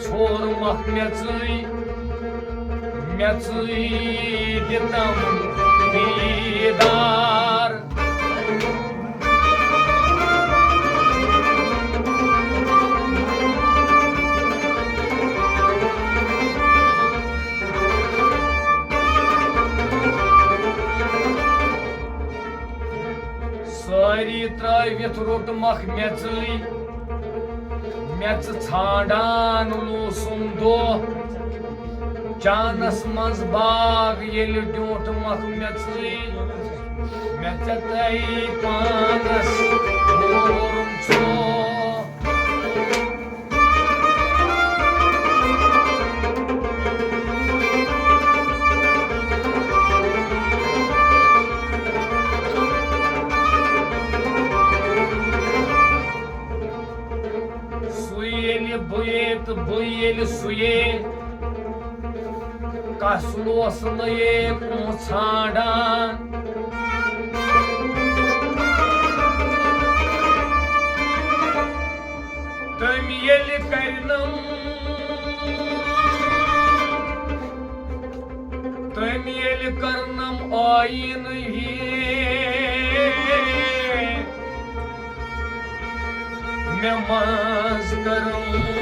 छोर मख मेचुई दितम दीदार सारी त्रवित रोट मख मेच छाड़ान लूसुम दो चानस मज बाग येल ड्यूट मख मेच तई पानस मोरुम छो बुयेल सुये कसलोस नये पोछाड़ान तम येल करनम आइन ही मैं मज करूं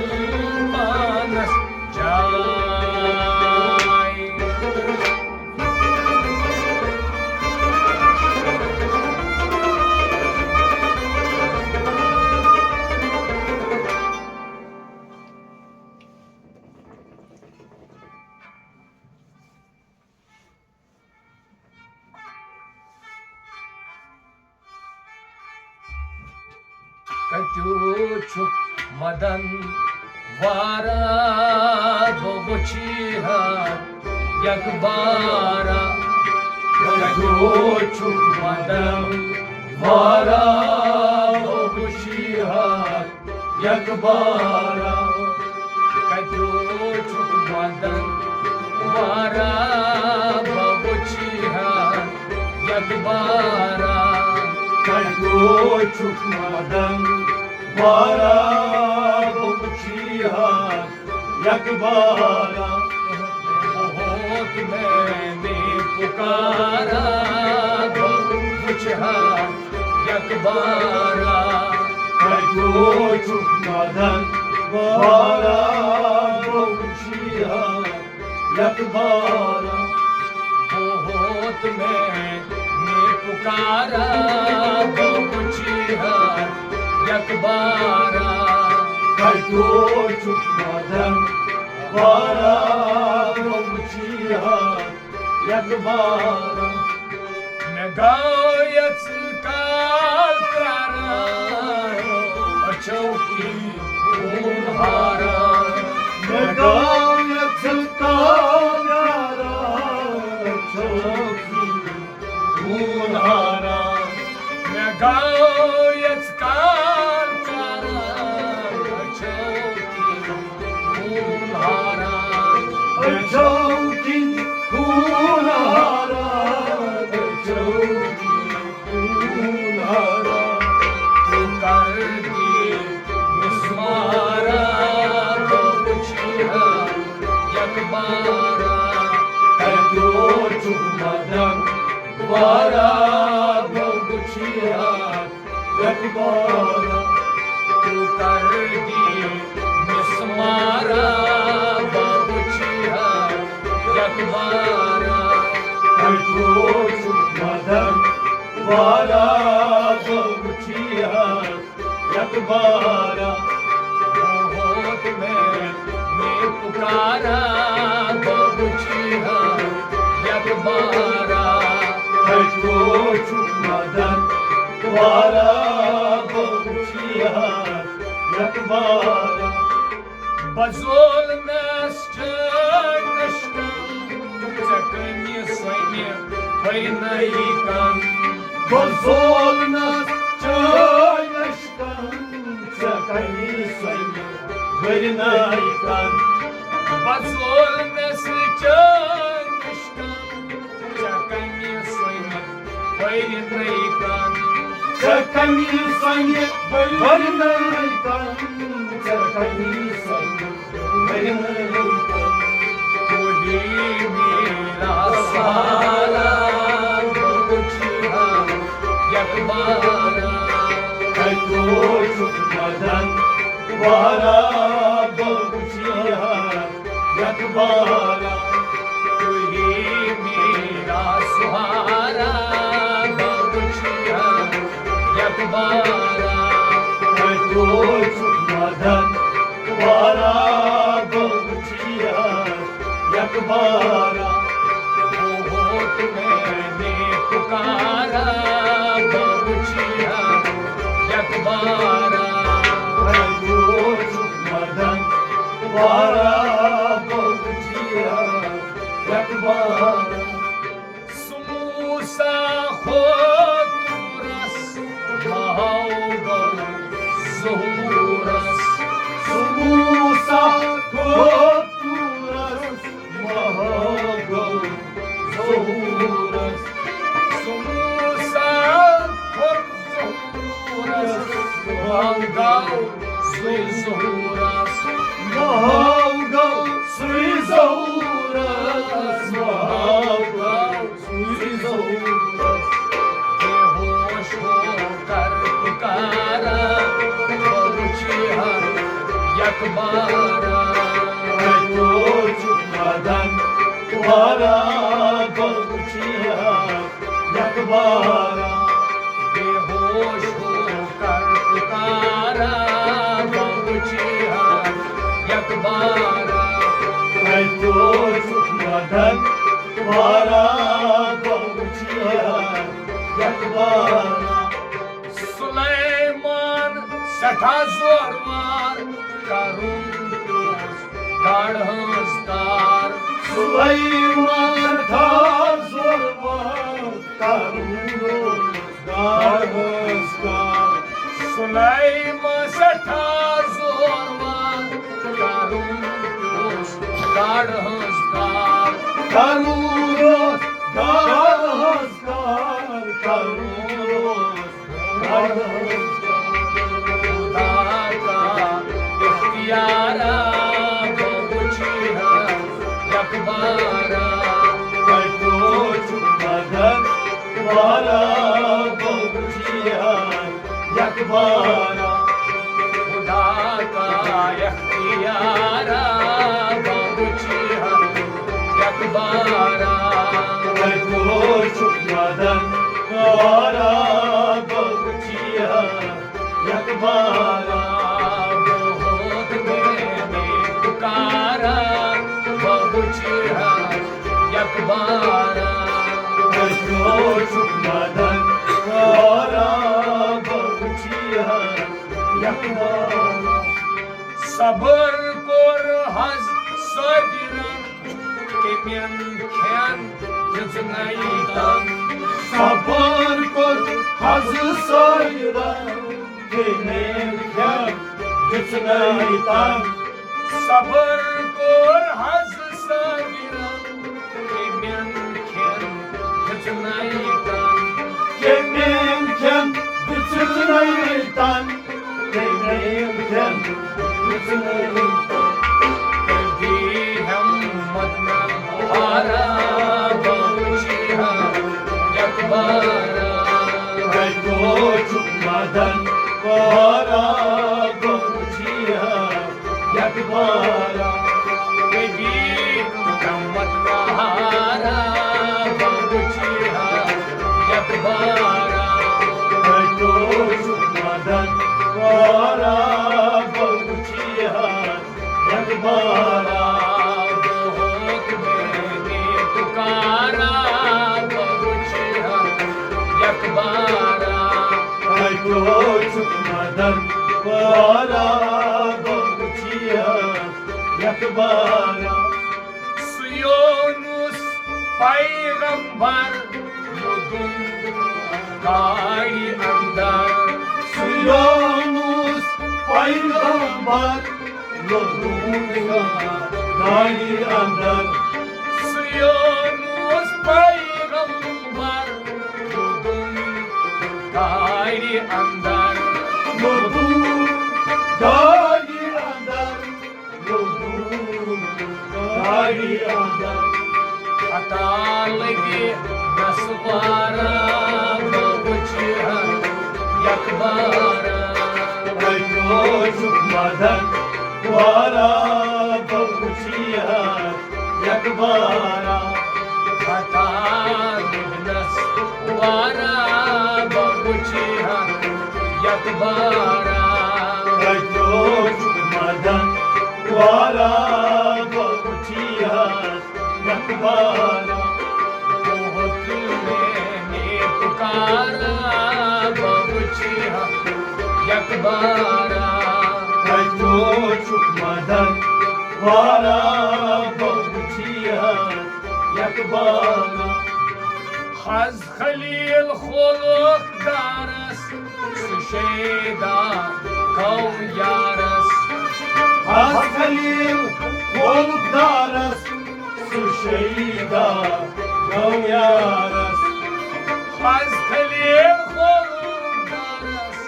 मानस जाय कत्यो छुप मदन वारा बबुचिहा यकबारा कत्यो छुप मदन वारा बबुचिहा यकबारा कत्यो छुप मदन वारा बबुचिहा यकबारा कत्यो छुप मदन वारा बबुचिहा यकबारा बहुत मैंने पुकारा बबुचिहा यकबारा कत्यो छुप मदन वारा बबुचिहा यकबारा बहुत मैंने पुकारा बबुचिहा यकबारा कत्यो छुप मदन वारा बबुचिहा यकबारा मैं गायत काल करा चौकी खूनहारा मैं गायत काल करा चौकी खूनहारा मैं गायत काल करा चौकी खूनहारा चौकी खूनहारा चौकी खूनहारा तू कर दिए मिसमारा बबुचिहा यकबारा कत्यो छुप मदन वारा बबुचिहा यकबारा तू कर दिए मिसमारा बबुचिहा यकबारा कत्यो छुप मदन वारा बबुचिहा यकबारा बहुत मैं पुकारा बबुचिहा यकबारा कत्यो छुप मदन वारा बबुचिहा यकबारा बजोल नष्टम चकनी सैन्य फैनैकन बजोल नष्टम चकनी सैन्य फैनैकन बजोल नष्टम चकनी सैन्य फैनैकन चकनी सैन्य फैनैकन चकनी सैन्य बारा बगुचिया यकबारा तू ही मेरा सुहारा बगुचिया यकबारा मैं तो मदन बारा बगुचिया यकबारा बहुत मैंने पुकारा बगुचिया यकबारा मैं तो मदन बारा बगुचिया यकबारा Sumusa hoturas mahaugal zuhuras Sumusa koturas mahagal zuhuras Sumusa hoturas mahaugal zuhuras mahagal zuhuras mahagal zuhuras बेहोश होकर पुकारा बगुचिया यकबारा मैं तो मदन तुम्हारा बगुचिया यकबारा बेहोश होकर पुकारा बगुचिया यकबारा मैं तो मदन तुम्हारा बगुचिया यकबारा सुलेमान सठा जोरवार करुण गाढ़स्तार सुलेमान था जोरवार करुणो गाढ़स्तार सुलेमान सठा जोरवार करुण गाढ़स्तार करुणो गाढ़स्तार करुणो गाढ़स्तार खुदा का इख्तियारा बगुचिया यकबारा मैं तो मदन तुम्हारा बगुचिया यकबारा खुदा का इख्तियारा बगुचिया यकबारा मैं तो मदन तुम्हारा बगुचिया यकबारा बहुत मैंने पुकारा बगुचिया यकबारा मैं तो मदन तुम्हारा बगुचिया यकबारा सबर कोर हज सदिरन के मियन ख्यान जजनाइतन सबर कर हज सायरन के नेम ख्याल जिसनाइतन सबर कोर हज सदिरन के मियन ख्यान जजनाइतन के नेम ख्याल जिसनाइतन के नेम ख्याल जिसनाइतन कभी हिम्मत न हारा बगुचिया यकबारा मैं तो मदन तुम्हारा बगुचिया यकबारा कभी हिम्मत न हारा बगुचिया यकबारा मैं तो मदन तुम्हारा बगुचिया यकबारा बहुत मैंने पुकारा बगुचिया यकबारा मैं तो मदन तुम्हारा बगुचिया यकबारा सुयोनुस पैगंबर युदुन गाड़ी अंदर सुयोनुस पैगंबर लोगों गाड़ी अंदर सुयोनुस पैगंबर युदुन गाड़ी अंदर लोगों गाड़ी अंदर लोगों गाड़ी अंदर पता लगे नस्वारा बगुचिया यकबारा मैं तो Çocuk maden Vara babuçiya yakbara Hata Vignas Vara Babuchiha Yakbara Çocuk maden Vara babuçiya yakbara बहुत मैंने पुकारा Babuchiha Yakbara Çocuk maden Vara babuçiya yakbara Haz Khalil Khuluk Daras Susheda Kau Yaras Hastalim olup daras Suşeyda Gavyaras Haz Khalil Khuluk Daras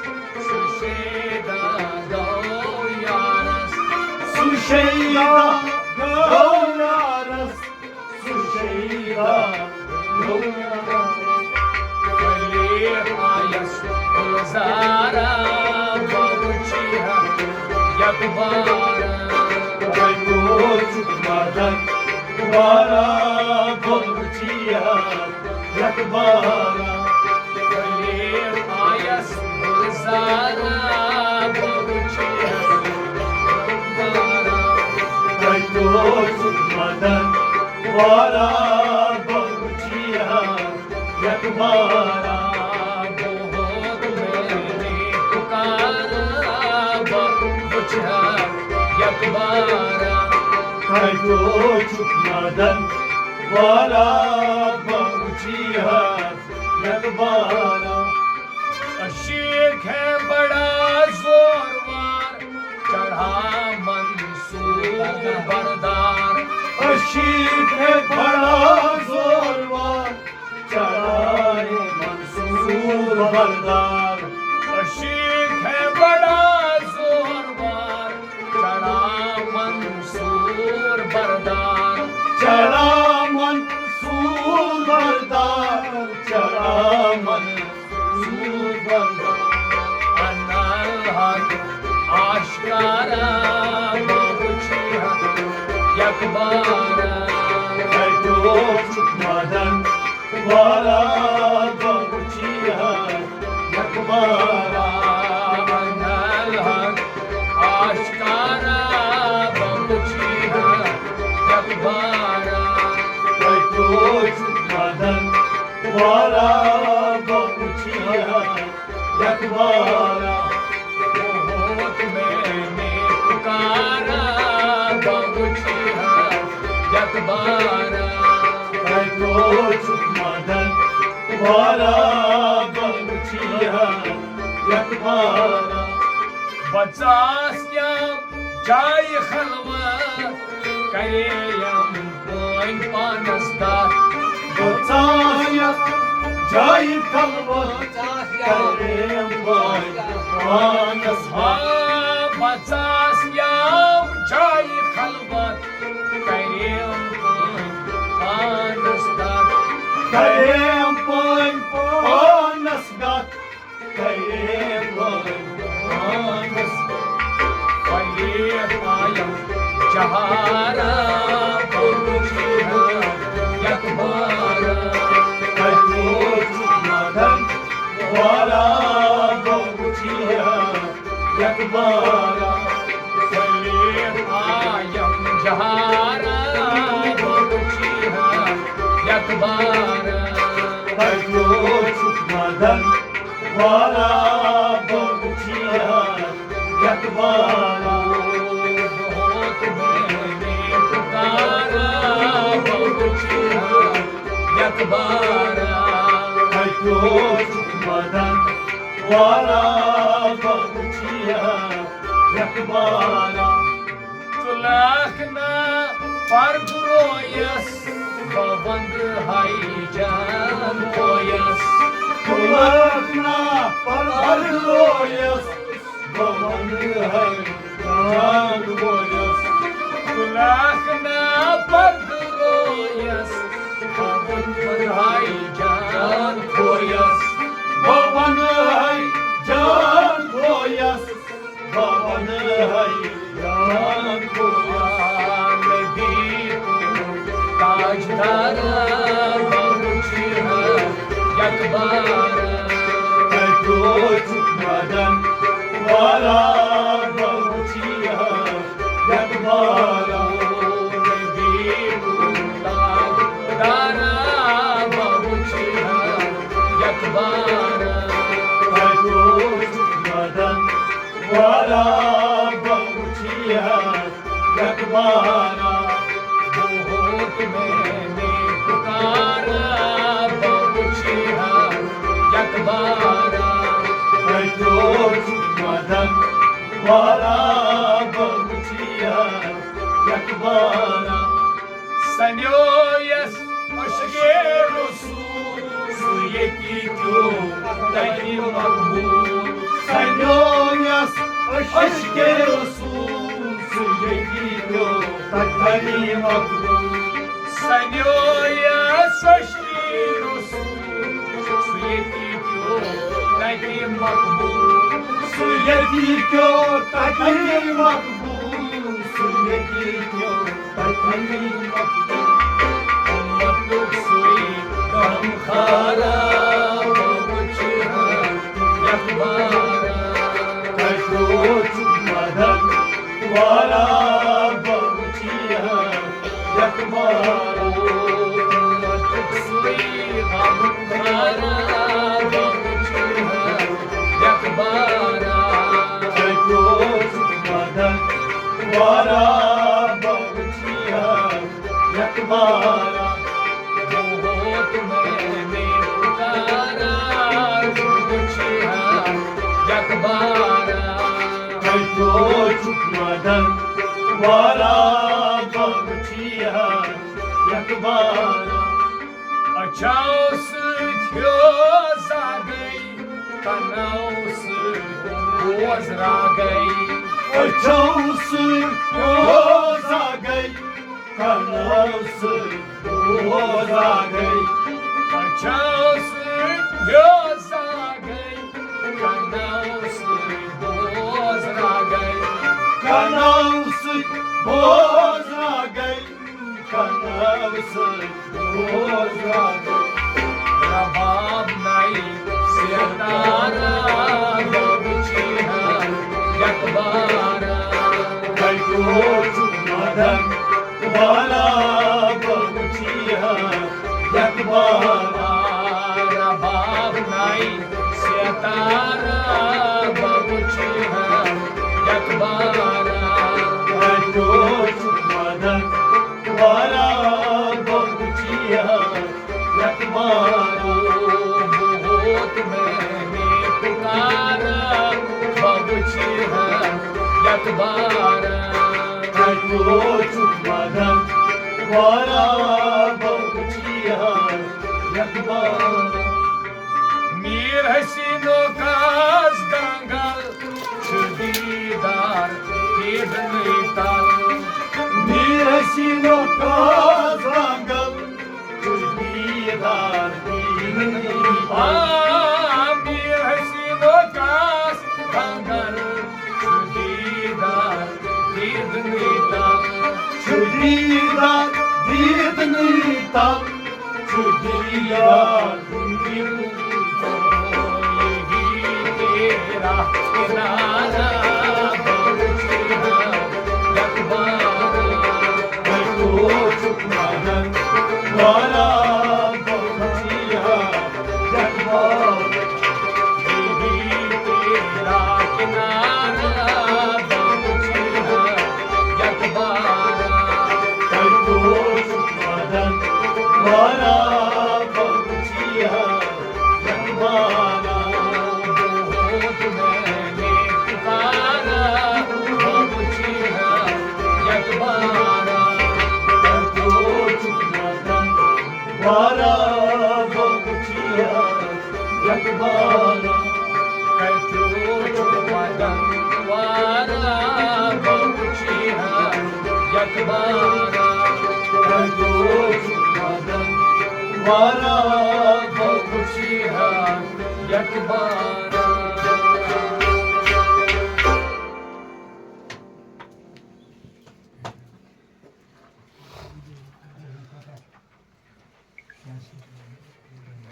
Susheda Kau Yaras Suşeyda Gavyaras Suşeyda Gavyaras Khalil Ayas Ulzara Babuchiha Yakbara Çocuk maden Vara babuçiya yakbara Khalil Ayas Ulzara Babuchiha Yakbara Çocuk maden Vara babuçiya yakbara बहुत मैंने पुकारा Babuchiha Yakbara Çocuk maden Vara babuçiya yakbara अशीक है बड़ा जोरवार चढ़ा मंसूर बरदार Aşık है बड़ा जोर var Çağrı Mansur Bardar अशीक है बड़ा जोरवार चढ़ा मंसूर बरदार Çağrı Mansur Bardar Çağrı Mansur Bardar अनल हक आशकारा बाबूचिहा यकबारा Çocuk maden Vara babuçiya yakbara अनल हक आशकारा बाबूचिहा यकबारा Çocuk maden Vara babuçiya yakbara बहुत मैंने पुकारा बाबूचिहा यकबारा Çocuk maden Vara babuçiya yakbara बचास्याम जाय खलवा करेयम कोइन पानस्दार Botaya Cahil kalma Kalem vay Anas बचास्याम जाय खलवा करेयम कोइन पानस्दार Kalem vay Anas gat Kalem vay Anas फले पायम जहारा बाबूचिहा यकबारा Çocuk maden Vara babuçiya yakbara फले पायम जहारा बाबूचिहा यकबारा Çocuk maden Vara babuçiya yakbara बहुत मैंने पुकारा बाबूचिहा यकबारा Çocuk maden Vara babuçiya yakbara तुलाखना पर गुरोयस पवंद हाई जान कोयस Kulakna parloyas Babanı hay Can boyas तुलाखना पर गुरोयस पवंद हाई जान कोयस Babanı hay Can boyas ताजदारा बाबूची यकबारा तो चुकमदन वाला बहुचिया यकबारा ताजदारा बाबूची यकबारा तो चुकमदन वाला बहुचिया यकबारा बहुत मैंने पुकारा बाबूची यकबारा तो चुकमदन वाला बहुचिया यकबारा Sanyoyas aşk-ı Resul Suyeki kyo Taki makbul Sanyoyas aşk-ı Resul Suyekio Takdani makbul Sanyoyas aşk-ı Resul Suyeki kyo Taki makbul Suyekio Takdani makbul Suyekio Takdani makbul Ummatuk suyi Gamkhara Babuchiha Yakbara Kaşo çukmadan Vara babuchiya Yakbara Ummatuk suyi Gamkhara Babuchiha Yakbara Kaşo çukmadan Vara babuchiya Yakbara बहुत मैंने पुकारा बाबूचिहा यकबारा Kaşo çukmadan Vara babuchiya Yakbara Açao süt yoza gay Kanao süt bozra gay Açavsı yoza gay Kanavsı yoza gay Açao süt yoza gay Kanao süt bozra gay Kanavsı yoza gay Kanavsı yoza gay रबाब नाई सितारा बाबूचिहा यकबारा Kaşo çukmadan Vara babuchiya Yakbara रबाब नाई सितारा बाबूचिहा यकबारा Kaşo çukmadan Vara babuchiya Yakbara बहुत मैंने पुकारा बाबूचिहा यकबारा Kaşo çukmadan Vara babuchiya Yakbara Mir हसीनो का Gangal छुदीदार केदनीताल Mirasino kazangal Kudidar Mir हसीनो का Gangal छुदीदार केदनीताल Kudidar Didnital Kudidar यही तेरा किनारा बाबूचिहा यकबारा Kaşo çukmadan Vara babuchiya Yakbara यही तेरा किनारा बाबूचिहा यकबारा Kaşo çukmadan Vara babuchiya Yakbara बहुत मैंने पुकारा बाबूचिहा यकबारा Kaşo çukmadan Vara babuchiya Yakbara कैचो चुकमदन वारा बाबूचिहा यकबारा Kaşo çukmadan Vara बाबूचिहा यकबारा